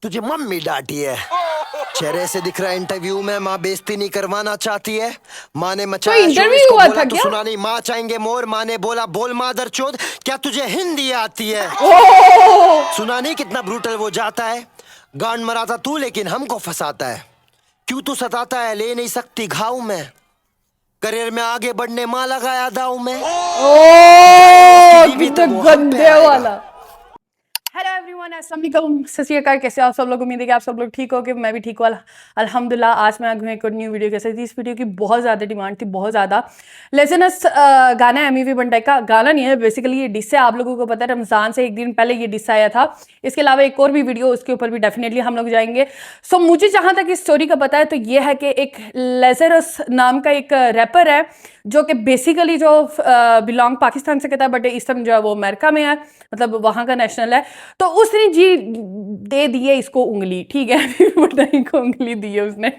तुझे मम्मी डांटी है। चेहरे से दिख रहा है इंटरव्यू में माँ बेइज्जती नहीं करवाना चाहती है। माँ ने मचाया शोर, इंटरव्यू इसको हुआ बोला था तो क्या? सुना नहीं, माँ चाहेंगे मोर। माँ ने बोला बोल मादर चोद, क्या तुझे हिंदी आती है? सुना नहीं कितना ब्रूटल वो जाता है। गांड मराता तू लेकिन हमको फंसाता है। क्यों तू सताता है, ले नहीं सकती घाव में। करियर में आगे बढ़ने माँ लगाया दाव में। कितना गंदे वाला। हेलो एवरीवन, अस्सलाम वालेकुम, सत श्री अकाल। कैसे हो आप सब लोग? उम्मीद है कि आप सब लोग ठीक हो कि मैं भी ठीक हूँ अल्हम्दुलिल्लाह। आज मैं आगे एक और न्यू वीडियो के साथ। इस वीडियो की बहुत ज़्यादा डिमांड थी, बहुत ज़्यादा। लेसनस गाना है एमी वी बंटाई का। गाना नहीं है बेसिकली, ये डिस है। आप लोगों को पता है रमज़ान से एक दिन पहले ये डिस आया था। इसके अलावा एक और भी वीडियो, उसके ऊपर भी डेफिनेटली हम लोग जाएंगे। सो मुझे जहाँ तक इस स्टोरी का पता है तो ये है कि एक लेजरस नाम का एक रैपर है जो कि बेसिकली जो बिलोंग पाकिस्तान से कहता है, बट इस टाइम जो है वो अमेरिका में है, मतलब वहाँ का नेशनल है। तो उसने जी दे दी है इसको उंगली, ठीक है। एमी बंटाई को उंगली दी है उसने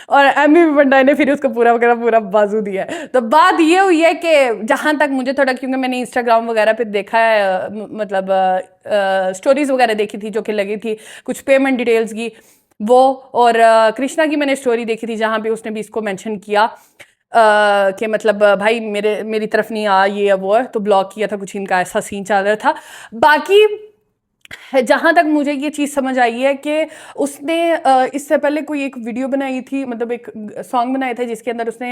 और एमी बंटाई ने फिर उसको पूरा बाजू दिया है। तो बात ये हुई है कि जहाँ तक मुझे थोड़ा, क्योंकि मैंने इंस्टाग्राम वगैरह पे देखा है, मतलब स्टोरीज वगैरह देखी थी जो कि लगी थी कुछ पेमेंट डिटेल्स की वो, और कृष्णा की मैंने स्टोरी देखी थी जहाँ पे उसने भी इसको मेंशन किया कि मतलब भाई मेरी तरफ नहीं आ, ये वो है, तो ब्लॉक किया था कुछ, इनका ऐसा सीन चल रहा था। बाकी जहाँ तक मुझे ये चीज़ समझ आई है कि उसने इससे पहले कोई एक वीडियो बनाई थी, मतलब एक सॉन्ग बनाया था जिसके अंदर उसने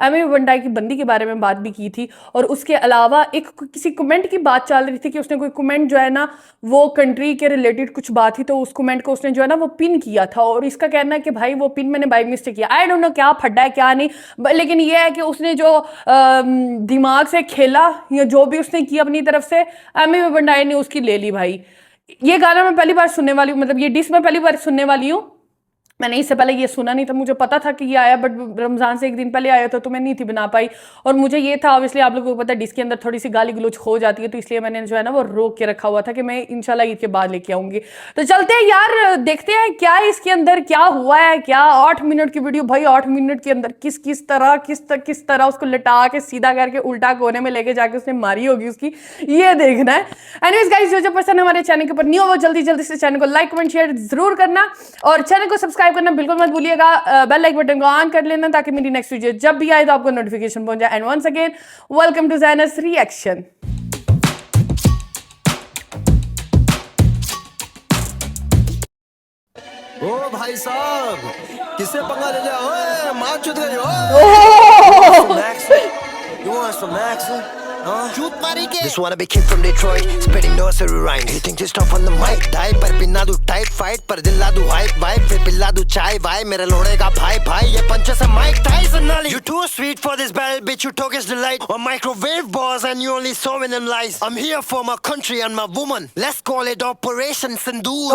एमी बंटाई की बंदी के बारे में बात भी की थी। और उसके अलावा एक किसी कमेंट की बात चल रही थी कि उसने कोई कमेंट जो है ना वो कंट्री के रिलेटेड कुछ बात थी, तो उस कमेंट को उसने जो है ना वो पिन किया था। और इसका कहना है कि भाई वो पिन मैंने बाई मिस्टेक किया। आई डोंट नो क्या फड्डा है क्या नहीं, लेकिन ये है कि उसने जो दिमाग से खेला या जो भी उसने किया अपनी तरफ से, एमी बंटाई ने उसकी ले ली भाई। ये गाना मैं पहली बार सुनने वाली हूँ, मतलब ये डिस मैं पहली बार सुनने वाली हूँ। मैंने इससे पहले ये सुना नहीं था, मुझे पता था कि ये आया, बट रमज़ान से एक दिन पहले आया था तो मैं नहीं थी बना पाई। और मुझे ये था, ऑब्वियसली आप लोगों को पता है डिस के अंदर थोड़ी सी गाली गलोच हो जाती है, तो इसलिए मैंने जो है ना वो रोक के रखा हुआ था कि मैं इंशाल्लाह ईद के बाद लेके आऊंगी। तो चलते हैं यार, देखते हैं क्या इसके अंदर क्या हुआ है। क्या 8 मिनट की वीडियो भाई, 8 मिनट के अंदर किस तरह उसको लटा के सीधा करके उल्टा कोने में लेके जाके उसने मारी होगी उसकी, ये देखना है। एनीवेज गाइस, जो पर्सन हमारे चैनल के ऊपर न्यू हो जल्दी से चैनल को लाइक कमेंट शेयर जरूर करना, और चैनल को सब्सक्राइब करना बिल्कुल मत भूलिएगा। बेल लाइक बटन को ऑन कर लेना ताकि मेरी नेक्स्ट वीडियो जब भी आए तो आपको नोटिफिकेशन पहुंच जाए। And once again welcome to ज़ैनस रिएक्शन। ओ भाई साहब, किससे पंगा ले लिया? ओए माँ चुद गई। ओए You want some action? Shoot मारी के. This wanna be kid from Detroit, spitting nursery rhymes. He thinks he's tough on the mic. Die पर पिन्ना दू टाइट फाइट पर दिला दू हाइप वाइप, फिर पिल्ला दू चाय वाई मेरे लोड़े का भाई ये पंचे से माइक टाइसन नाली. You too sweet for this battle, bitch. You talk is delight. On microwave balls and you only saw in them lies. I'm here for my country and my woman. Let's call it Operation Sindoor.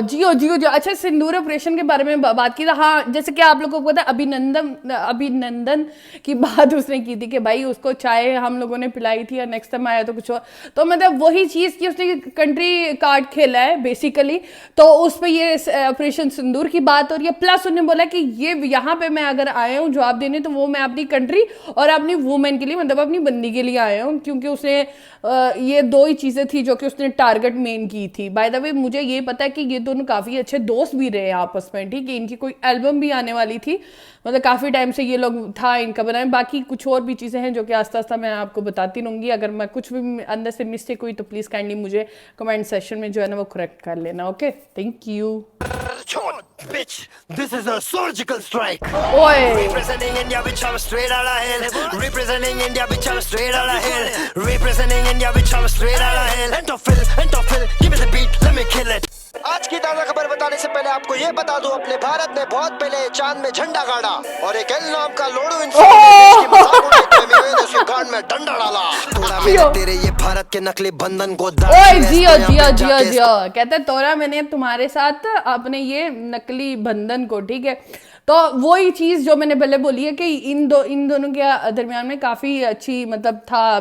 जियो अच्छा, सिंदूर operation के बारे में बात की। हाँ, जैसे कि आप लोगों को पता है अभिनंदन की बात उसने की थी कि भाई उसको चाय हम लोगों ने पिलाई थी और नेक्स्ट टाइम आया तो कुछ और, तो मतलब वही चीज़ की उसने कंट्री कार्ड खेला है बेसिकली। तो उस पर ये ऑपरेशन सिंदूर की बात हो रही है। प्लस उन्होंने बोला कि ये यहाँ पे मैं अगर आया हूँ जवाब देने, तो वो मैं अपनी कंट्री और अपनी वुमेन के लिए, मतलब अपनी बंदी के लिए आया हूँ, क्योंकि उसने ये दो ही चीज़ें थी जो कि उसने टारगेट मेन की थी। बाय द वे मुझे ये पता है कि ये दोनों काफ़ी अच्छे दोस्त भी रहे आपस में, ठीक है। इनकी कोई एल्बम भी आने वाली थी, मतलब काफ़ी टाइम से ये लोग था इनका बनाए। बाकी कुछ और भी चीज़ें हैं जो कि आस्ता मैं आपको बताती रहूँगी। अगर मैं कुछ भी अंदर से मिस्टेक हुई तो प्लीज़ काइंडली मुझे कमेंट सेक्शन में जो है ना वो करेक्ट कर लेना। Okay, thank you. Bitch, this is a surgical strike. Oi. Representing India, bitch, I'm straight out of hell. Representing India, bitch, I'm straight out of hell. Representing India, bitch, I'm straight out of hell. Entophil, give me the beat, let me kill it. आज की ताज़ा खबर बताने से पहले आपको ये बता दूं, अपने भारत ने बहुत पहले चांद में झंडा गाड़ा और एक एल नाम का लोड़ू इंसान देश की मजाक उड़ाई तो एमी ने उसके गांड में डंडा डाला। तोड़ा मैंने तेरे ये भारत के नकली बंधन को। ओए जियो कहते तोड़ा मैंने तुम्हारे साथ अपने ये नकली बंधन को, ठीक है। तो वही चीज़ जो मैंने पहले बोली है कि इन दोनों के दरमियान में काफ़ी अच्छी, मतलब था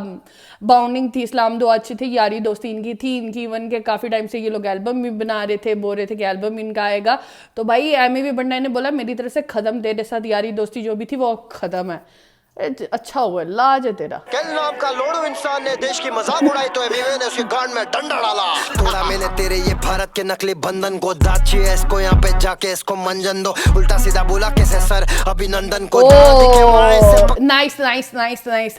बाउंडिंग थी, इस्लाम दो अच्छी थी, यारी दोस्ती इनकी थी। इनकी इवन के काफ़ी टाइम से ये लोग एल्बम भी बना रहे थे, बोल रहे थे कि एल्बम इनका आएगा। तो भाई एमी वी बंटाई ने बोला मेरी तरफ से खत्म, तेरे साथ यारी दोस्ती जो भी थी वो खत्म है। अच्छा हुआ, लाज है तेरा। केल नाम का लोड़ू इंसान ने देश की मजाक उड़ाई तो एमी ने उसके गांड में डंडा डाला। तोड़ा मैंने तेरे ये भारत के नकली बंधन को, दाची है इसको यहाँ पे जाके इसको मंजन दो। उल्टा सीधा बोला कैसे सर अभिनंदन को, नाइस नाइस नाइस नाइस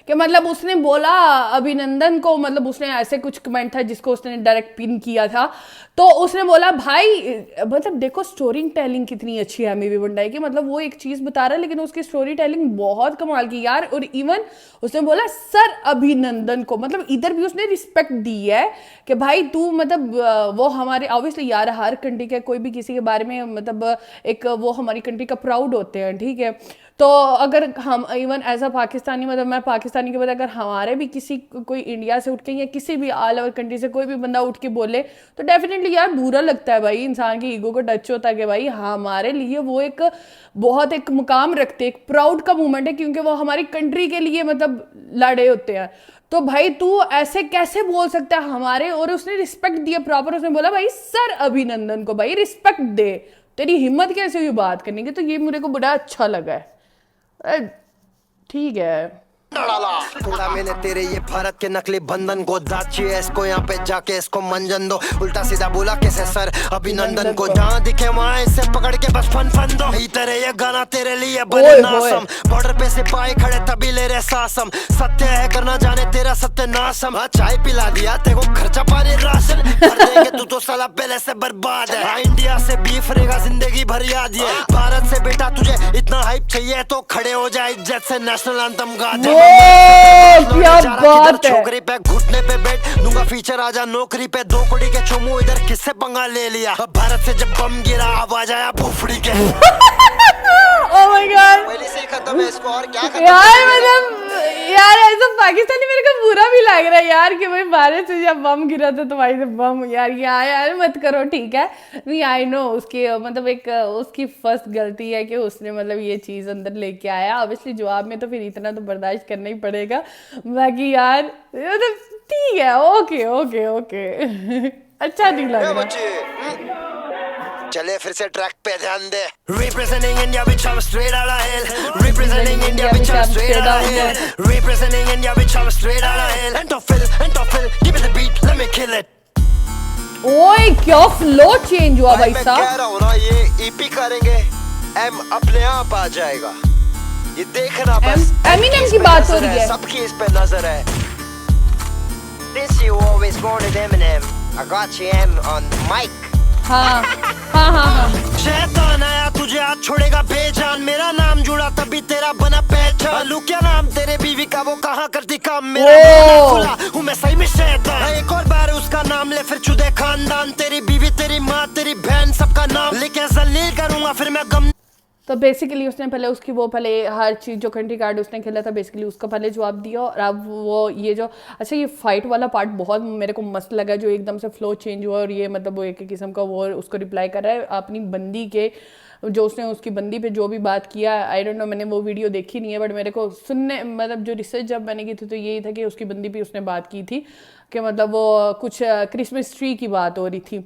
कि मतलब उसने बोला अभिनंदन को, मतलब उसने ऐसे कुछ कमेंट था जिसको उसने डायरेक्ट पिन किया था, तो उसने बोला भाई मतलब देखो स्टोरी टेलिंग कितनी अच्छी है एमी वंडाई की, मतलब वो एक चीज बता रहा है लेकिन उसकी स्टोरी टेलिंग बहुत कमाल की यार। और इवन उसने बोला सर अभिनंदन को, मतलब इधर भी उसने रिस्पेक्ट दी है कि भाई तू मतलब वो हमारे ऑब्वियसली यार हर कंट्री के कोई भी किसी के बारे में मतलब एक वो हमारी कंट्री का प्राउड होते हैं, ठीक है। तो अगर हम इवन एज अ पाकिस्तानी, मतलब मैं पाकिस्तानी के बाद अगर हमारे भी किसी कोई इंडिया से उठ के या किसी भी ऑल ओवर कंट्री से कोई भी बंदा उठ के बोले तो डेफिनेटली यार बुरा लगता है भाई, इंसान की ईगो को टच होता है कि भाई हमारे लिए वो एक बहुत एक मुकाम रखते, एक प्राउड का मोमेंट है क्योंकि वो हमारी कंट्री के लिए मतलब लड़े होते हैं। तो भाई तू ऐसे कैसे बोल सकता है हमारे, और उसने रिस्पेक्ट दिया प्रॉपर, उसने बोला भाई सर अभिनंदन को भाई रिस्पेक्ट दे, तेरी हिम्मत कैसे हुई बात करने की, तो ये मेरे को बड़ा अच्छा लगा है। ठीक है पूरा मैंने तेरे ये भारत के नकली बंधन को, दाची है इसको यहाँ पे जाके इसको मंजन दो। उल्टा सीधा बोला कैसे सर अभिनंदन को, जहाँ दिखे वहाँ इसे पकड़ के बस फन दो। तेरे ये गाना तेरे लिए बने नासम, बॉर्डर पे सिपाही खड़े तभी ले रहे सासम, सत्य है करना जाने तेरा सत्य नासम। चाय पिला दिया तेरे को खर्चा पानी राशन कर देंगे, तू तो साला पहले से बर्बाद है। इंडिया से बीफ रहेगा जिंदगी भर याद ये, भारत से बेटा तुझे इतना हाइप चाहिए तो खड़े हो जाए इज्जत से नेशनल एंथम गा दे। क्या बात है, छोकरी पे घुटने पे बैठ दूंगा फीचर, आजा नौकरी पे 2 कौड़ी के चोमू, इधर किससे पंगा ले लिया। भारत से जब बम गिरा आवाज आया फुफड़ी के। ओह माय गॉड पहले से ही खत्म है इसको और क्या खत्म यार, मतलब यार ऐसा पाकिस्तानी मेरे को बुरा भी लग रहा है यार कि भाई भारत से जब बम गिरा था तुम्हारी से बम, यार यार मत करो, ठीक है। नहीं आई नो उसकी मतलब एक उसकी फर्स्ट गलती है कि उसने मतलब ये चीज़ अंदर लेके आया, ऑब्वियसली जवाब में तो फिर इतना तो बर्दाश्त करना ही पड़ेगा। बाकी यार मतलब ठीक है, ओके ओके ओके अच्छा नहीं लग रहा। चले फिर से ट्रैक पे ध्यान दे। Representing India bitch I'm straight out of hell, Representing India bitch I'm straight out of hell, Representing India bitch I'm straight out of hell, and to fill, give me the beat, let me kill it। ओए क्या flow change हुआ भाई साहब, मैं कह रहा हूँ ना ये EP करेंगे एम अपने आप आ जाएगा, ये देखना बस। एमिनेम की बात हो रही है, सबकी इस पे नजर है। Since you always wanted Eminem, I got you M on the mic। हाँ हाँ हाँ हाँ शैतान आया तुझे आज छोड़ेगा बेजान, मेरा नाम जुड़ा तभी तेरा बना पहचान। लू क्या नाम तेरे बीवी का वो कहाँ करती काम, मेरा खुला हूँ मैं सही में शैतान। एक और बार उसका नाम ले फिर चुदे खानदान, तेरी बीवी तेरी माँ तेरी बहन सबका नाम लेके जलील करूंगा फिर मैं गम। तो बेसिकली उसने पहले उसकी वो पहले हर चीज़ जो कंट्री कार्ड उसने खेला था बेसिकली उसका पहले जवाब दिया, और अब वो ये जो अच्छा ये फाइट वाला पार्ट बहुत मेरे को मस्त लगा, जो एकदम से फ्लो चेंज हुआ और ये मतलब वो एक किस्म का वो उसको रिप्लाई कर रहा है अपनी बंदी के, जो उसने उसकी बंदी पे जो भी बात किया। आई डोंट नो, मैंने वो वीडियो देखी नहीं है, बट मेरे को सुनने मतलब जो रिसर्च जब मैंने की थी तो यही था कि उसकी बंदी पे उसने बात की थी कि मतलब वो कुछ क्रिसमस ट्री की बात हो रही थी,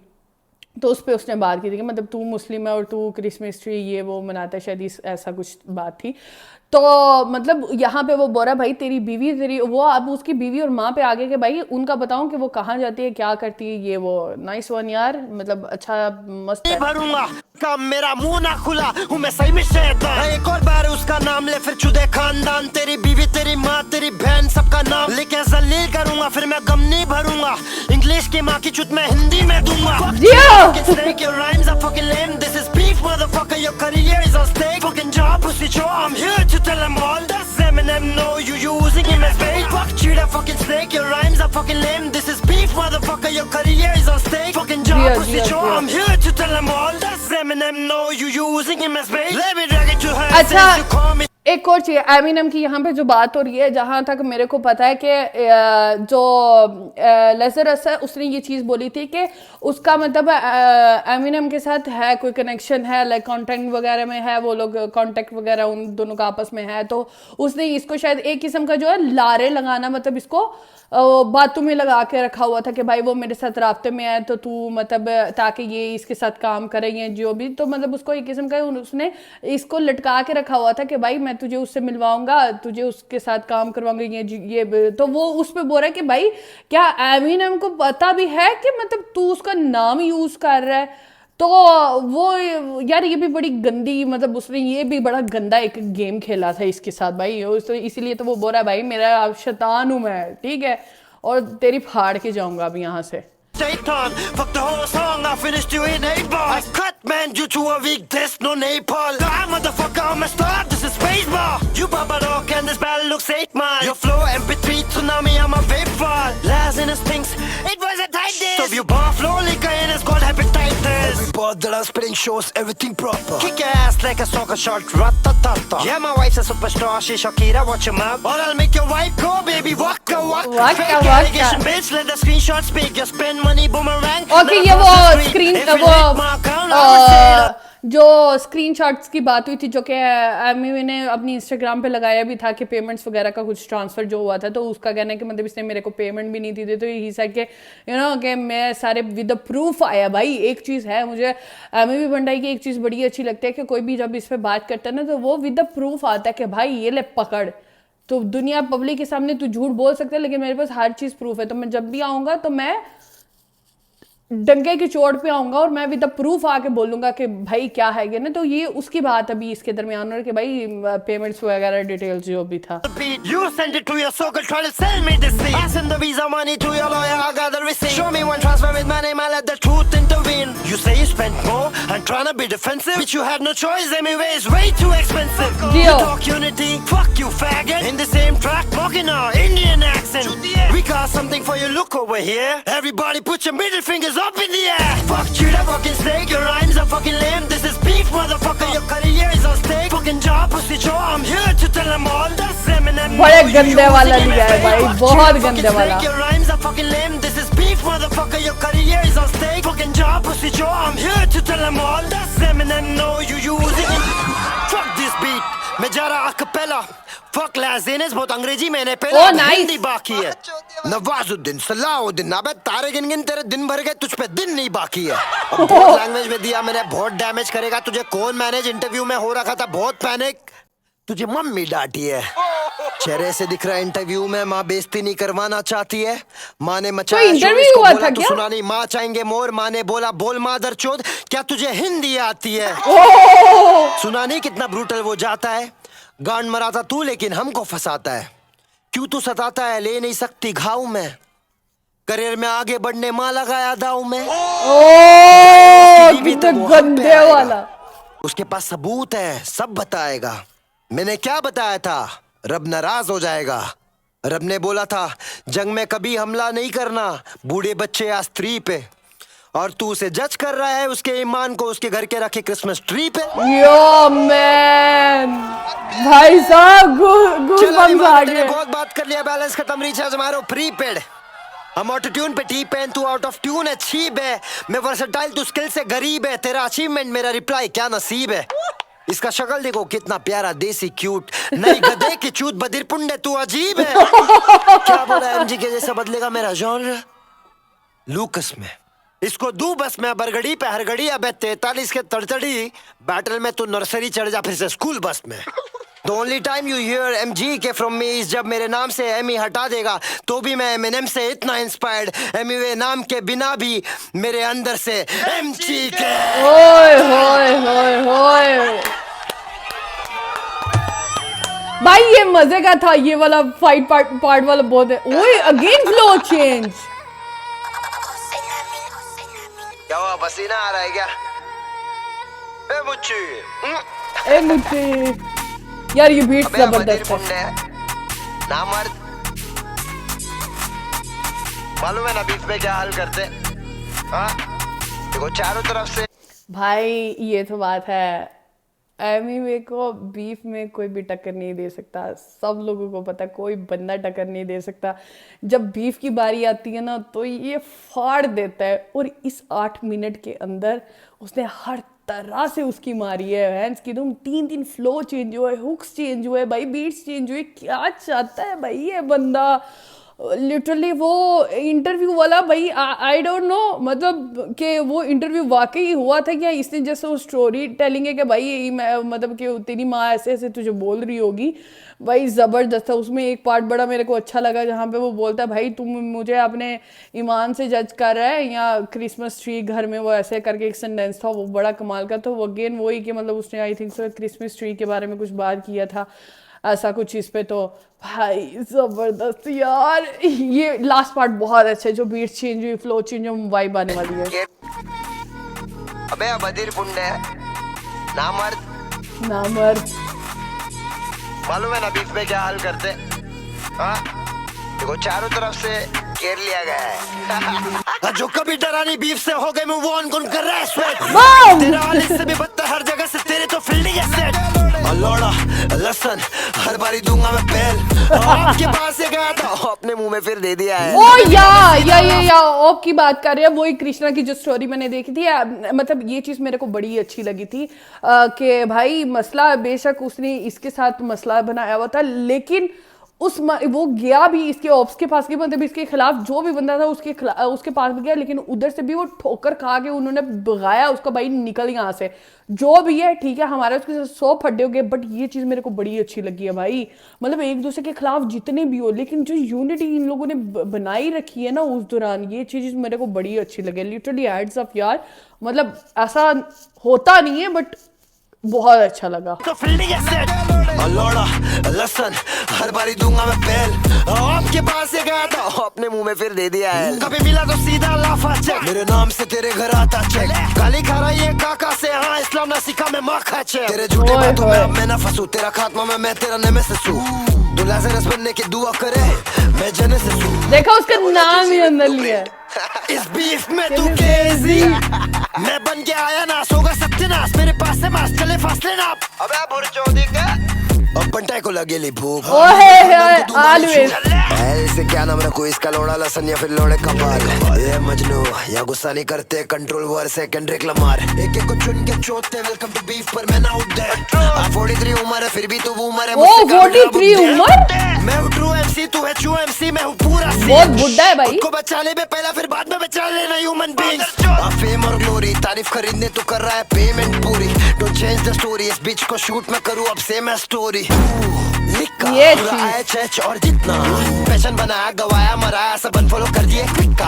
तो उस पर उसने बात की थी कि मतलब तू मुस्लिम है और तू क्रिसमस ट्री ये वो मनाता है, शायद ऐसा कुछ बात थी। तो मतलब यहाँ पे वो बोल रहा भाई तेरी बीवी तेरी वो, अब उसकी बीवी और माँ पे आगे के भाई उनका बताऊं कि वो कहाँ जाती है क्या करती है, ये वो नाइस वन यार, मतलब अच्छा मस्त है। भरूंगा काम मेरा मुंह ना खुला हूँ मैं सही में शैतान। एक और बार उसका नाम ले फिर चुदे खानदान, तेरी बीवी तेरी माँ तेरी बहन सबका नाम लेके जलील करूंगा फिर मैं गम नहीं भरूंगा। इंग्लिश की माँ की चुत मैं हिंदी में दूंगा। Your rhymes are fucking lame, this is beef motherfucker, your career is on stake, fucking job pussy show, I'm here to tell them all. Does Eminem know you using him as bait? Fuck cheetah fucking snake, your rhymes are fucking lame, this is beef motherfucker, your career is on stake, fucking job pussy show, I'm here to tell them all. Does Eminem know you using him as bait? Let me drag it to her since you call me। एक और चीज़ Eminem की यहाँ पे जो बात हो रही है, जहाँ तक मेरे को पता है कि जो लेज़रस है उसने ये चीज़ बोली थी कि उसका मतलब एमिनेम के साथ है कोई कनेक्शन है, लाइक कॉन्टैक्ट वगैरह में है, वो लोग कॉन्टैक्ट वगैरह उन दोनों का आपस में है, तो उसने इसको शायद एक किस्म का जो है लारे लगाना, मतलब इसको बातों में लगा के रखा हुआ था कि भाई वो मेरे साथ राब्ते में है तो तू मतलब ताकि ये इसके साथ काम करे या जो भी, तो मतलब उसको एक किस्म का उसने इसको लटका के रखा हुआ था कि भाई मैं मैं तुझे उससे मिलवाऊंगा, तुझे उसके साथ काम करवाऊंगा, ये तो वो उस पे बोल रहा है कि भाई क्या एमिनेम को पता भी है कि मतलब तू उसका नाम यूज कर रहा है। तो वो यार ये भी बड़ी गंदी, मतलब उसने ये भी बड़ा गंदा एक गेम खेला था इसके साथ भाई, तो इसीलिए तो वो बोल रहा है भाई मेरा शैतान हूं मैं, ठीक है, और तेरी फाड़ के जाऊंगा अब यहाँ से। Satan, fuck the whole song, I finished you in 8 bars. I cut man due to a weak test, no Nepal. Die motherfucker, I'm a star, this is spacebar. You Baba Rock and this battle looks 8 miles. Your flow MP3 tsunami, I'm a vape ball. Lies in his things, it was a tight day. So you bar flow liquor in his called hepatitis. Every part that I'm spitting shows everything proper. Kick your ass like a soccer shot, rat-ta-ta-ta. Yeah, my wife's a superstar, she Shakira, watch him up. Or I'll make your wife go, baby, waka waka. Waka Fake waka. allegation, bitch, let the screenshot speak. You spend money, boomerang. Okay ये वो screen जो screenshots की बात हुई थी जो कि Amy ने अपनी इंस्टाग्राम पे लगाया भी था कि पेमेंट्स वगैरह का कुछ ट्रांसफर जो हुआ था, तो उसका कहना है कि मतलब इसने मेरे को पेमेंट भी नहीं दी, तो ही सेड के यू नो कि मैं सारे विद द प्रूफ आया। भाई एक चीज़ है, मुझे एमी भी भंडारी की एक चीज़ बड़ी अच्छी लगती है कि कोई भी जब इस पर बात करता है ना तो वो विद द प्रूफ आता है कि भाई ये ले पकड़, तो दुनिया पब्लिक के सामने तू झूठ बोल सकता है लेकिन मेरे पास हर चीज़ प्रूफ है, तो मैं जब भी आऊँगा तो मैं डंगे की चोट पे आऊंगा और मैं विद द प्रूफ आके बोलूंगा कि भाई क्या है ये ना। तो ये उसकी बात अभी इसके दरमियान और कि भाई पेमेंट्स वगैरह डिटेल्स जो भी था। You send it to your circle, try to sell me this thing. I send the visa money to your lawyer, I got the receipt. Show me one transfer with my name, I let the truth intervene. You say you spent more, I'm trying to be defensive, but you had no choice anyway, it's way too expensive. You talk unity, fuck you faggot. In the same track, mocking our Indian accent. We got something for you, look over here. Everybody put your middle fingers up in the air. Fuck cheetah, fucking snake, your rhymes are fucking lame. This is beef, motherfucker, your career is on stake. Fucking job, pussy show, I'm here to tell them all. That's Eminem. बड़े गंदे वाला लिया है भाई, बहुत गंदे वाला। Your rhymes are fucking lame. This is beef, motherfucker, your career is on stake. Fucking job, pussy show, I'm here to tell them all. That's Eminem, no, you use it. Fuck this beat, मैं जा रहा acapella. Fuck Laziness, बहुत अंग्रेजी मैंने पहले हिंदी बाकी है। नवाजुद्दीन सलाहुद्दीन, अबे तारे गिन गिन तेरे दिन भर गए, तुझ पे दिन नहीं बाकी है। बहुत लैंग्वेज में दिया मैंने, बहुत डैमेज करेगा तुझे कौन मैनेज। इंटरव्यू में हो रखा था बहुत पैनिक, तुझे मम्मी डांटी है। चेहरे से दिख रहा है इंटरव्यू में माँ बेइज्जती नहीं करवाना चाहती है। माँ ने मचाया इंटरव्यू हुआ था तू क्या? सुना नहीं, माँ चाहेंगे मोर। माँ ने बोला बोल मादर चोद, क्या तुझे हिंदी आती है? सुना नहीं कितना ब्रूटल वो जाता है। गांड मराता तू लेकिन हमको फंसाता है, क्यों तू सताता है, ले नहीं सकती घाव में। करियर में आगे बढ़ने माँ लगाया दाव में। गंदे वाला। उसके पास सबूत है, सब बताएगा। मैंने क्या बताया था, रब नाराज हो जाएगा। रब ने बोला था जंग में कभी हमला नहीं करना, बूढ़े बच्चे या स्त्री पे, और तू उसे जज कर रहा है उसके ईमान को उसके घर के रखे क्रिसमस ट्री पे। यो मैन, भाई साहब गूज़बम्स आ गए। बहुत बात कर लिया, बैलेंस खत्म, रिचार्ज मारो प्रीपेड। हम ऑटो ट्यून पे टी पेन, तू आउट ऑफ ट्यून है, छीब है। मैं वर्सेटाइल, तू स्किल से गरीब है। तेरा अचीवमेंट मेरा रिप्लाई, क्या नसीब है। इसका शक्ल देखो कितना प्यारा, देसी क्यूट, नई गधे की चूत, बधिर पुंडे, तू अजीब है। क्या बोला एमजी के जैसा बदलेगा मेरा जॉनर लूकस में। इसको दू बस में बरगड़ी पे हर घड़ी, अबे 43 के तड़तड़ी बैटल में तू नर्सरी चढ़ जा फिर से स्कूल बस में। The only time you hear MG के from me is जब मेरे नाम से एमी हटा देगा तो भी मैं एमिनेम से इतना इंस्पायर्ड, एमी वे नाम के बिना भी मेरे अंदर से MG के। ओए होए होए होए भाई ये मजे का था, ये वाला फाइट पार्ट वाला बहुत है। ओए अगेन फ्लो चेंज। क्या हुआ, पसीना आ रहा है क्या? ए मुच्ची, ए मुच्ची यार, ये बीट जबरदस्त है। ना मर्द, मालूम है ना बीच में क्या हाल करते? हाँ देखो चारों तरफ से। भाई ये तो बात है, एमी वे को बीफ में कोई भी टक्कर नहीं दे सकता। सब लोगों को पता है, कोई बंदा टक्कर नहीं दे सकता। जब बीफ की बारी आती है ना तो ये फाड़ देता है, और इस 8 मिनट के अंदर उसने हर तरह से उसकी मारी है। हैंड्स की तुम 3 फ्लो चेंज हुए, हुक्स चेंज हुए भाई, बीट्स चेंज हुए। क्या चाहता है भाई ये बंदा? लिटरली वो इंटरव्यू वाला भाई आई डोंट नो मतलब कि वो इंटरव्यू वाकई हुआ था क्या, इसने जैसे वो स्टोरी टेलिंग है कि भाई मैं मतलब कि तेरी माँ ऐसे ऐसे तुझे बोल रही होगी, भाई ज़बरदस्त था। उसमें एक पार्ट बड़ा मेरे को अच्छा लगा जहाँ पे वो बोलता है भाई तुम मुझे अपने ईमान से जज कर रहा है या क्रिसमस ट्री घर में, वो ऐसे करके एक सेंटेंस था वो बड़ा कमाल का। तो वो अगेन वही कि मतलब उसने I think so Christmas tree के बारे में कुछ बात किया था ऐसा कुछ इस पे। तो भाई जबरदस्त यार, ये लास्ट पार्ट बहुत अच्छा है, जो बीट चेंज हुई, फ्लो चेंज हुई, वाइब आने वाली है। अबे बधिर पुंडे नामर्द नामर्द मालूम है ना बीफ में क्या हाल करते? हाँ देखो चारों तरफ से घेर लिया गया है। जो कभी डरा नहीं बीफ से हो गए मूव ऑन, कौन कर रहा है स्वेट? तेरा हाल इससे भी बदतर हर जगह से, तेरे तो फील्डिंग है सेट। लोड़ा लसन हर बारी दूंगा मैं पहल, आपके पास से गया था अपने मुंह में फिर दे दिया है। ओ या ऑप की बात कर रहे हैं, वही कृष्णा की जो स्टोरी मैंने देखी थी। मतलब ये चीज मेरे को बड़ी अच्छी लगी थी कि भाई मसला बेशक उसने इसके साथ मसला बनाया हुआ था, लेकिन वो गया भी इसके ऑप्स के पास, मतलब इसके खिलाफ जो भी बंदा था उसके पास भी गया, लेकिन उधर से भी वो ठोकर खा के उन्होंने भगाया उसका, भाई निकल यहाँ से जो भी है। ठीक है हमारे उसके 100 फड्डे हो गए, बट ये चीज मेरे को बड़ी अच्छी लगी है भाई। मतलब एक दूसरे के खिलाफ जितने भी हो, लेकिन जो यूनिटी इन लोगों ने बनाई रखी है ना उस दौरान, ये चीज मेरे को बड़ी अच्छी लगी। लिटरली हैट्स ऑफ यार, मतलब ऐसा होता नहीं है बट बहुत अच्छा लगा। तो फील्डिंग है सेट। लोड़ा लसन हर बारी दूंगा मैं पहल, आपके पास से गया था अपने मुंह में फिर दे दिया है। कभी मिला तो सीधा लाफा चेक, मेरे नाम से तेरे घर आता चेक। गाली खा रहा ये काका से, हाँ इस्लाम ना सीखा मैं माँ खा चेक। तेरे झूठे बातों में अब मैं ना फंसूं, तेरा खात्मा में मैं तेरा नेमेसिस हूं। तू लाज़रस बनने की दुआ करे मैं जेनेसिस हूं। देखा उसका नाम ही अंदर लिया इस बीफ में तू केजी मैं बन के आया ना, सोगा सत्यनाश मेरे पास से मास चले फासले ना। अबे बुरचोदी का अब बंटाई को लगेली भूख। ऐसे क्या नाम रखो इसका, लोड़ा लसन या फिर लोड़े कपाल। ये मजनू या गुस्सा नहीं करते, कंट्रोल वर से केंड्रिक लमार। एक एक को चुन के चोटते, वेलकम टू बीफ पर मैं ना उठ दे। 43 उम्र है फिर भी तू उम्र है मुझसे। 43 उम्र? मैं हूँ ट्रू एमसी तू है ट्रू एमसी, मैं हूँ पूरा बहुत बुड्ढा है भाई। को बचाने में पहला फिर बाद में बचा लेना ह्यूमन बीइंग्स। फेम और ग्लोरी तारीफ खरीदने तू कर रहा है पेमेंट पूरी। डोंट चेंज द स्टोरी, इस बीच को शूट मैं करूँ अब सेम है स्टोरी। ये चीज और जितना फैशन बनाया गवाया मराया सब अनफॉलो कर दिए क्विका।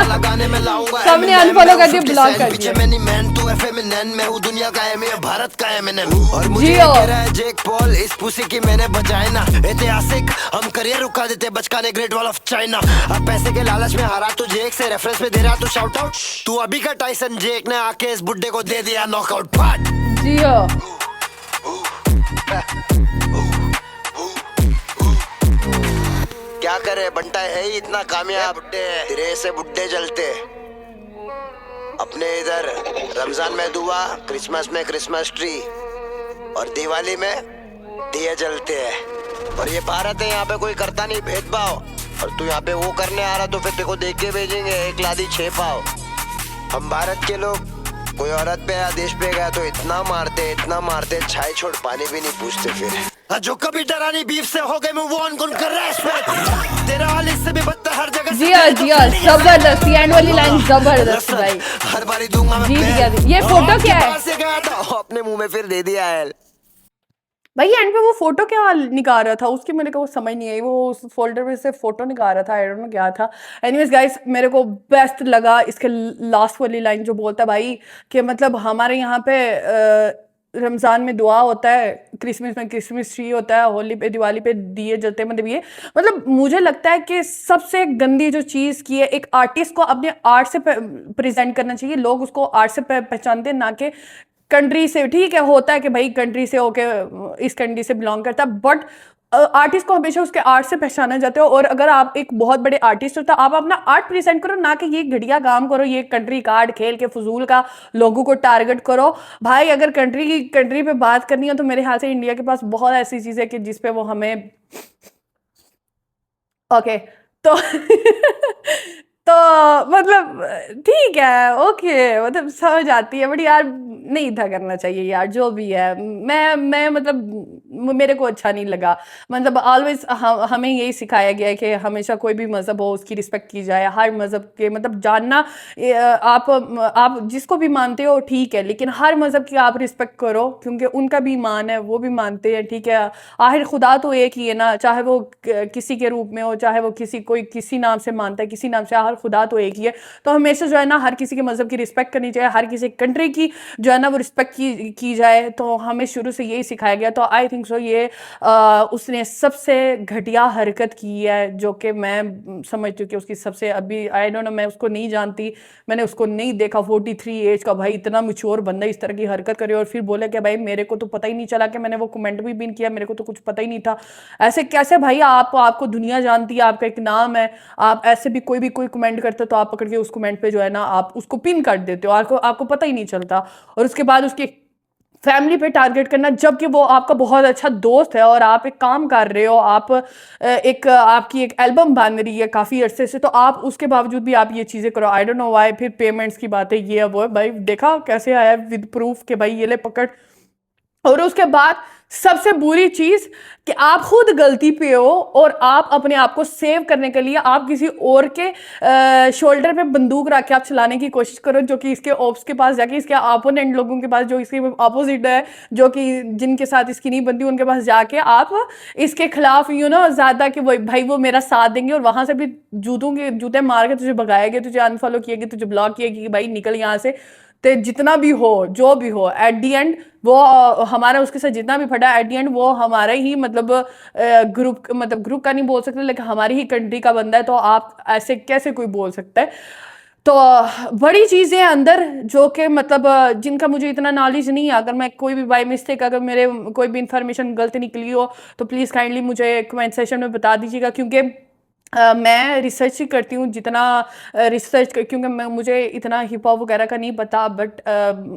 लगाने में लाऊंगा सबने अनफॉलो कर दिया, ब्लॉक कर दिया। मैंने मैन तू है फेमिनिन, मैं हूँ दुनिया का एमिनेम भारत का एमिनेम। और मुझे कह रहा है जेक पॉल इस पुसी की मैंने बजाए ना। ऐतिहासिक हम करियर रुका देते बचकाने ग्रेट वॉल ऑफ चाइना। अब पैसे के लालच में हारा तू जेक से रेफरेंस में दे रहा तू शाउट आउट। तू अभी का टाइसन जेक ने आके इस बुड्ढे को दे दिया नॉकआउट फाट। जियो क्या करे बंटा है ही इतना कामयाब, तेरे से बुड्ढे जलते। अपने इधर रमजान में दुआ, क्रिसमस में क्रिसमस ट्री और दिवाली में दिए जलते हैं। और ये भारत है, यहाँ पे कोई करता नहीं भेदभाव। और तू यहाँ पे वो करने आ रहा तो फिर तेरे को देख के भेजेंगे एक लादी 6 पाव। हम भारत के लोग कोई औरत पे या देश पे गया तो इतना मारते छाई छोड़ पानी भी नहीं पूछते। फिर जो कभी डरा नहीं बीफ से हो गए मूव ऑन, कौन कर रहा है स्वेट? तेरा हाल इससे भी बदतर हर जगह से। जिया जबरदस्त, एंड वाली लाइन जबरदस्त भाई। हर बारी दूंगा मैं पहल। ये फोटो क्या है? से गया था अपने मुंह में फिर दे दिया है भाई। एंड पे वो फोटो क्या निकाल रहा था उसकी मेरे को समझ नहीं आई, वो उस फोल्डर में से फोटो निकाल रहा था, आई डोंट नो क्या था। एनीवेज गाइस, मेरे को बेस्ट लगा इसके लास्ट वाली लाइन जो बोलता है भाई कि मतलब हमारे यहाँ पे रमज़ान में दुआ होता है, क्रिसमस में क्रिसमस ट्री होता है, होली पे दिवाली पे दिए जलते हैं। मतलब ये मतलब मुझे लगता है कि सबसे गंदी जो चीज़ की है, एक आर्टिस्ट को अपने आर्ट से प्रेजेंट करना चाहिए। लोग उसको आर्ट से पहचानते हैं, ना कि कंट्री से। ठीक है होता है कि भाई कंट्री से होके इस कंट्री से बिलोंग करता है, बट आर्टिस्ट को हमेशा उसके आर्ट से पहचाना जाता है। और अगर आप एक बहुत बड़े आर्टिस्ट हो तो आप अपना आर्ट प्रेजेंट करो, ना कि ये घटिया काम करो, ये कंट्री कार्ड खेल के फजूल का लोगों को टारगेट करो। भाई अगर कंट्री पे बात करनी है तो मेरे ख्याल से इंडिया के पास बहुत ऐसी चीज़ें कि जिस पे वो हमें ओके तो तो मतलब ठीक है, ओके, मतलब समझ आती है, बट यार नहीं था करना चाहिए यार, जो भी है। मैं मतलब मेरे को अच्छा नहीं लगा। मतलब ऑलवेज हमें यही सिखाया गया है कि हमेशा कोई भी मज़हब हो उसकी रिस्पेक्ट की जाए, हर मज़हब के मतलब जानना, आप जिसको भी मानते हो ठीक है, लेकिन हर मज़हब की आप रिस्पेक्ट करो क्योंकि उनका भी ईमान है, वो भी मानते हैं, ठीक है। आखिर खुदा तो एक ही है ना, चाहे वो किसी के रूप में हो, चाहे वो कोई किसी नाम से मानता है, किसी नाम से, आखिर खुदा तो एक ही है। तो हमेशा जो है ना हर किसी के मज़हब की रिस्पेक्ट करनी चाहिए, हर किसी कंट्री की जो है ना वो रिस्पेक्ट की जाए। तो हमें शुरू से यही सिखाया गया। तो आई थिंक सो ये उसने सबसे घटिया हरकत की है, जो कि मैं समझती हूँ कि उसकी सबसे, अभी आई डोंट नो, मैं उसको नहीं जानती, मैंने उसको नहीं देखा, 43 एज का भाई, इतना मैच्योर बंदा इस तरह की हरकत करे और फिर बोले कि भाई मेरे को तो पता ही नहीं चला कि मैंने वो कमेंट भी पिन किया, मेरे को तो कुछ पता ही नहीं था। ऐसे कैसे भाई, आपको दुनिया जानती है, आपका एक नाम है, आप ऐसे भी कोई कमेंट करते हो तो आप पकड़ के उस कमेंट पे जो है ना आप उसको पिन कर देते हो, आपको पता ही नहीं चलता। और उसके बाद उसकी फैमिली पे टारगेट करना, जबकि वो आपका बहुत अच्छा दोस्त है और आप एक काम कर रहे हो, आपकी एक एल्बम बन रही है काफ़ी अरसे से, तो आप उसके बावजूद भी आप ये चीज़ें करो। I don't know why. फिर पेमेंट्स की बात है, ये है वो है, भाई देखा कैसे आया विद प्रूफ के भाई ये ले पकड़। और उसके बाद सबसे बुरी चीज कि आप खुद गलती पे हो और आप अपने आप को सेव करने के लिए आप किसी और के शोल्डर पे बंदूक रख के आप चलाने की कोशिश करो, जो कि इसके ओप्स के पास जाके, इसके अपोनेंट लोगों के पास जो इसके अपोजिट है, जो कि जिनके साथ इसकी नहीं बनती, उनके पास जाके आप इसके खिलाफ ज्यादा कि वो भाई वो मेरा साथ देंगे और वहां से भी जूते मार के तुझे भगाएंगे, तुझे अनफॉलो किएगी, तुझे ब्लॉक किएगी कि भाई निकल यहाँ से। तो जितना भी हो, जो भी हो, एट दी एंड वो हमारा उसके साथ जितना भी फटा, एट दी एंड वो हमारे ही मतलब ग्रुप का नहीं बोल सकते, लेकिन हमारी ही कंट्री का बंदा है। तो आप ऐसे कैसे कोई बोल सकता है? तो बड़ी चीज़ें अंदर जो कि मतलब जिनका मुझे इतना नॉलेज नहीं है, अगर मैं कोई भी बाय मिस्टेक, अगर मेरे कोई भी इंफॉर्मेशन गलत निकली हो तो प्लीज़ काइंडली मुझे कमेंट सेशन में बता दीजिएगा, क्योंकि मैं रिसर्च ही करती हूँ जितना क्योंकि मुझे इतना हिप हॉप वगैरह का नहीं पता, बट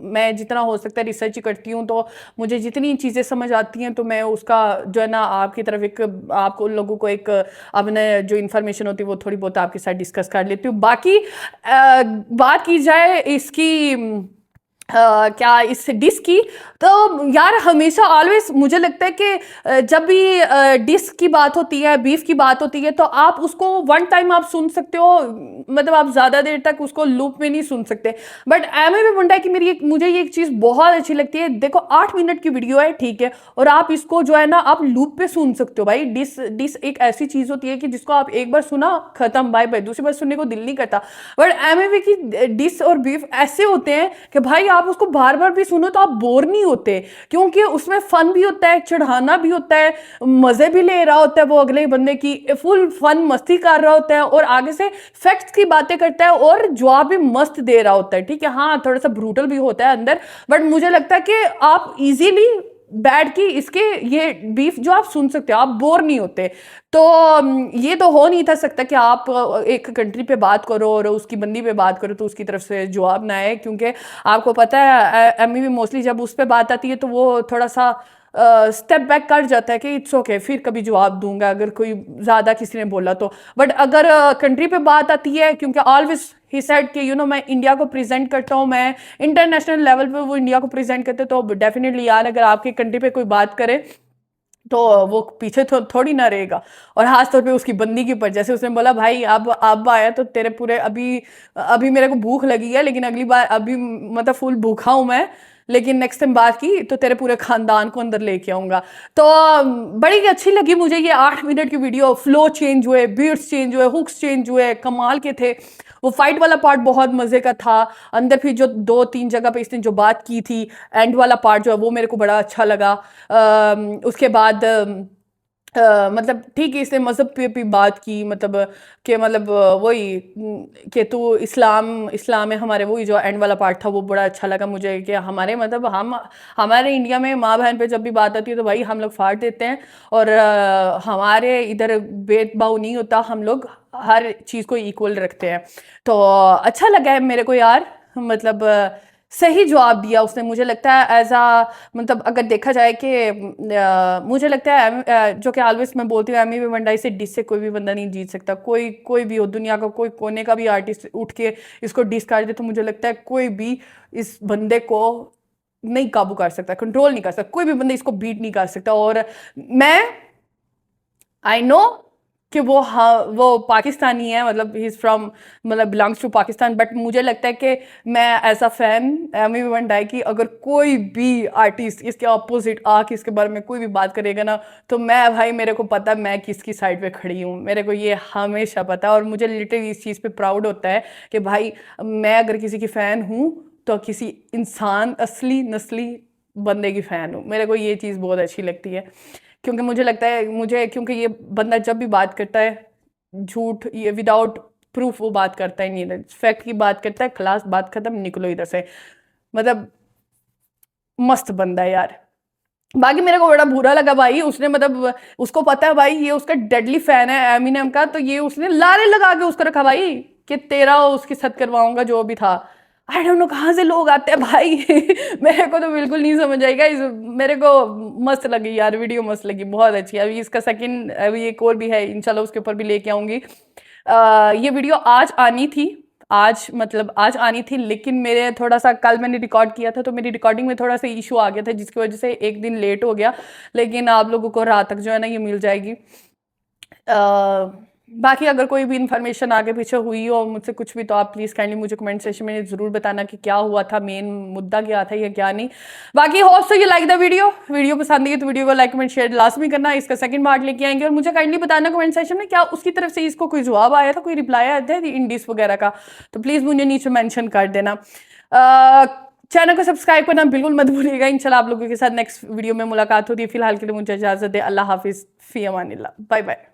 मैं जितना हो सकता है रिसर्च ही करती हूँ। तो मुझे जितनी चीज़ें समझ आती हैं तो मैं उसका जो है ना आपकी तरफ आपको लोगों को एक अपने जो इन्फॉर्मेशन होती है वो थोड़ी बहुत आपके साथ डिस्कस कर लेती हूँ। बाकी बात की जाए इसकी क्या इस डिश की, तो यार हमेशा ऑलवेज मुझे लगता है कि जब भी डिश की बात होती है, बीफ की बात होती है, तो आप उसको वन टाइम आप सुन सकते हो, मतलब आप ज़्यादा देर तक उसको लूप में नहीं सुन सकते। बट एमए मुंडा की मुझे ये एक चीज़ बहुत अच्छी लगती है। देखो 8 मिनट की वीडियो है, ठीक है, और आप इसको जो है ना आप लूप पे सुन सकते हो। भाई डिश एक ऐसी चीज़ होती है कि जिसको आप एक बार सुना, खत्म, बाय बाय, दूसरी बार सुनने को दिल नहीं करता। बट एमए की डिश और बीफ ऐसे होते हैं कि भाई आप उसको बार बार भी सुनो तो आप बोर नहीं होते, क्योंकि उसमें फन भी होता है, चढ़ाना भी होता है, मजे भी ले रहा होता है वो अगले बंदे की, फुल फन मस्ती कर रहा होता है और आगे से फैक्ट्स की बातें करता है और जवाब भी मस्त दे रहा होता है। ठीक है, हाँ थोड़ा सा ब्रूटल भी होता है अंदर, बट मुझे लगता है कि आप इजीली बैठ के इसके ये बीफ जो आप सुन सकते हो, आप बोर नहीं होते। तो ये तो हो नहीं था सकता कि आप एक कंट्री पे बात करो और उसकी बंदी पे बात करो तो उसकी तरफ से जवाब ना आए, क्योंकि आपको पता है एमी भी मोस्टली जब उस पर बात आती है तो वो थोड़ा सा स्टेप बैक कर जाता है कि इट्स ओके, फिर कभी जवाब दूंगा अगर कोई ज़्यादा किसी ने बोला तो। बट अगर कंट्री पे बात आती है, क्योंकि ऑलवेज ही सेड कि मैं इंडिया को प्रेजेंट करता हूँ, मैं इंटरनेशनल लेवल पे वो इंडिया को प्रेजेंट करते, तो डेफिनेटली यार अगर आपकी कंट्री पे कोई बात करे तो वो पीछे थोड़ी ना रहेगा। और खास तौर पे उसकी बंदी के ऊपर, जैसे उसने बोला भाई अब आया तो तेरे पूरे अभी मेरे को भूख लगी है, लेकिन अगली बार अभी मतलब फुल भूखा हूं मैं, लेकिन नेक्स्ट टाइम बात की तो तेरे पूरे खानदान को अंदर लेके आऊंगा। तो बड़ी अच्छी लगी मुझे ये 8 मिनट की वीडियो। फ्लो चेंज हुए, बीट्स चेंज हुए, हुक्स चेंज हुए, कमाल के थे। वो फाइट वाला पार्ट बहुत मजे का था अंदर, फिर जो 2-3 जगह पे इसने जो बात की थी, एंड वाला पार्ट जो है वो मेरे को बड़ा अच्छा लगा। उसके बाद मतलब ठीक है, इसने मज़हब पे भी बात की, मतलब कि मतलब वही कि तू इस्लाम है हमारे, वही जो एंड वाला पार्ट था वो बड़ा अच्छा लगा मुझे कि हमारे मतलब हमारे इंडिया में माँ बहन पे जब भी बात आती है तो भाई हम लोग फाड़ देते हैं, और हमारे इधर भेदभाव नहीं होता, हम लोग हर चीज़ को इक्वल रखते हैं। तो अच्छा लगा है मेरे को यार, मतलब सही जवाब दिया उसने। मुझे लगता है एज आ मतलब अगर देखा जाए कि मुझे लगता है जो कि ऑलवेज मैं बोलती हूँ, एमी वंडाई से डिस से कोई भी बंदा नहीं जीत सकता। कोई भी हो, दुनिया का कोई कोने का भी आर्टिस्ट उठ के इसको डिस कर दे तो मुझे लगता है कोई भी इस बंदे को नहीं काबू कर सकता, कंट्रोल नहीं कर सकता, कोई भी बंदा इसको बीट नहीं कर सकता। और मैं आई नो कि वो पाकिस्तानी है, मतलब ही इज़ फ्रॉम, मतलब बिलोंग्स टू पाकिस्तान, बट मुझे लगता है कि मैं एज अ फैन एमी वन डाई की अगर कोई भी आर्टिस्ट इसके अपोजिट आके इसके बारे में कोई भी बात करेगा ना, तो मैं भाई, मेरे को पता है मैं किसकी साइड पे खड़ी हूँ, मेरे को ये हमेशा पता है। और मुझे लिटरली इस चीज़ पे प्राउड होता है कि भाई मैं अगर किसी की फ़ैन हूँ तो किसी इंसान, असली नस्ली बंदे की फ़ैन हूँ। मेरे को ये चीज़ बहुत अच्छी लगती है, क्योंकि मुझे लगता है क्योंकि ये बंदा जब भी बात करता है झूठ, ये विदाउट प्रूफ वो बात करता ही नहीं है, फैक्ट की बात करता है, क्लास, बात खत्म, निकलो इधर से। मतलब मस्त बंदा है यार। बाकी मेरे को बड़ा बुरा लगा भाई, उसने मतलब उसको पता है भाई ये उसका डेडली फैन है एमिनेम का, तो ये उसने लारे लगा के उसको रखा भाई कि तेरा उसकी सद करवाऊंगा जो भी था। आई डोंट नो कहाँ से लोग आते हैं भाई मेरे को तो बिल्कुल नहीं समझ आएगा। मेरे को मस्त लगी यार, वीडियो मस्त लगी, बहुत अच्छी। अभी इसका सेकंड, अभी एक और भी है, इंशाल्लाह उसके ऊपर भी लेके आऊंगी। ये वीडियो आज आनी थी, आज आनी थी, लेकिन मेरे थोड़ा सा, कल मैंने रिकॉर्ड किया था तो मेरी रिकॉर्डिंग में थोड़ा सा इशू आ गया था, जिसकी वजह से एक दिन लेट हो गया। लेकिन आप लोगों को रात तक जो है ना ये मिल जाएगी। बाकी अगर कोई भी इन्फॉर्मेशन आगे पीछे हुई हो मुझसे कुछ भी, तो आप प्लीज़ काइंडली मुझे कमेंट सेक्शन में ज़रूर बताना कि क्या हुआ था, मेन मुद्दा क्या था या क्या नहीं। बाकी hope so you like the video पसंद आई तो वीडियो को लाइक कमेंट शेयर लाजमी करना। इसका सेकंड पार्ट लेके आएंगे, और मुझे काइंडली बताना कमेंट सेक्शन में क्या उसकी तरफ से इसको कोई जवाब आया था, कोई रिप्लाई आया था इंडीज वगैरह का, तो प्लीज़ मुझे नीचे मैंशन कर देना। चैनल को सब्सक्राइब करना बिल्कुल मत भूलिएगा। इंशाल्लाह आप लोगों के साथ नेक्स्ट वीडियो में मुलाकात होती है। फिलहाल के लिए मुझे इजाज़त दे। अल्लाह हाफिज़, फ़ी अमानिल्लाह, बाय बाय।